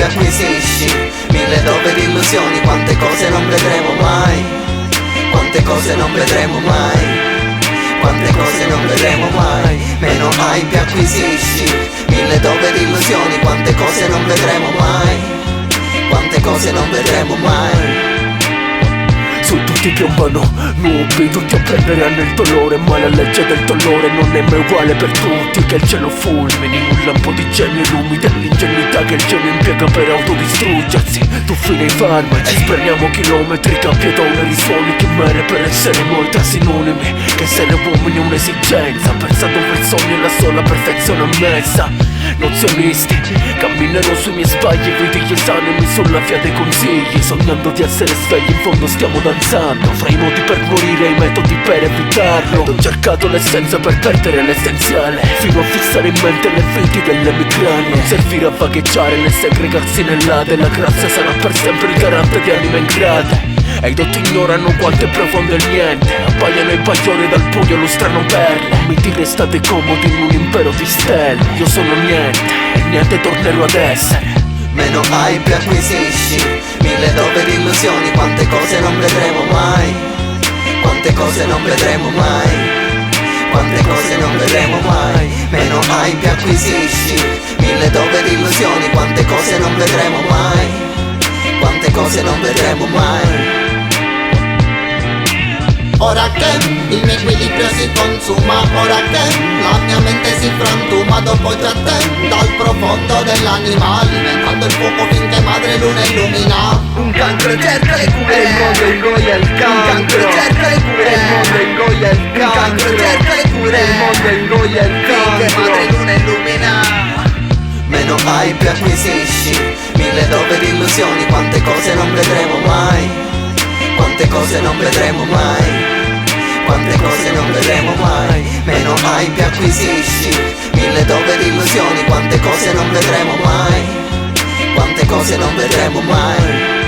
più acquisisci, mille dove di illusioni, quante cose non vedremo mai, quante cose non vedremo mai, quante cose non vedremo mai. Meno hai più acquisisci, mille dove di illusioni, quante cose non vedremo mai, quante cose non vedremo mai. Su tutti piombano nubi, tutti a prendere nel dolore, ma la legge del dolore non è mai uguale per tutti. Che il cielo fulmini, un lampo di genio illumi dell'ingenuità che il genio impiega per autodistruggersi. Tuffi nei farmaci, sperniamo chilometri, campietone, risuoni, chimere per essere noi tra sinonimi. Che essere uomini è un'esigenza, pensa dove il sogno è la sola perfezione ammessa. Nozionisti, camminerò sui miei sbagli, vedi gli esanimi sulla via dei consigli, sognando di essere svegli, in fondo stiamo danzando fra i modi per morire e i metodi per evitarlo. Ed ho cercato l'essenza per perdere l'essenziale, fino a fissare in mente le viti dell'emigrania. Non servirà a vagheggiare né segregarsi nell'ade, la grazia sarà per sempre il garante di anime ingrate. E i dotti ignorano quanto è profondo il niente, appaiano i bagliori dal buio, lustrano perle. Miti restate comodi in un impero di stelle. Io sono niente, e niente tornerò ad essere. Meno hai più acquisisci, mille dove di illusioni, quante cose non vedremo mai, quante cose non vedremo mai, quante cose non vedremo mai. Meno hai più acquisisci, mille dove di illusioni, quante cose non vedremo mai, quante cose non vedremo mai. Ora che il mio equilibrio si consuma, ora che la mia mente si frantuma, dopo già te dal profondo dell'anima, alimentando il fuoco finché madre luna illumina. Un cancro cerca le cure, il mondo ingoia il cancro. un cancro cerca le cure, Il mondo ingoia il un cancro cancro. cerca le cure, Il mondo ingoia il finché madre cancro. luna illumina. Meno hai più acquisisci, mille dove di illusioni, quante cose non vedremo mai, quante cose non vedremo mai, quante cose non vedremo mai. Meno hai più acquisisci, mille dove di illusioni, quante cose non vedremo mai, quante cose non vedremo mai.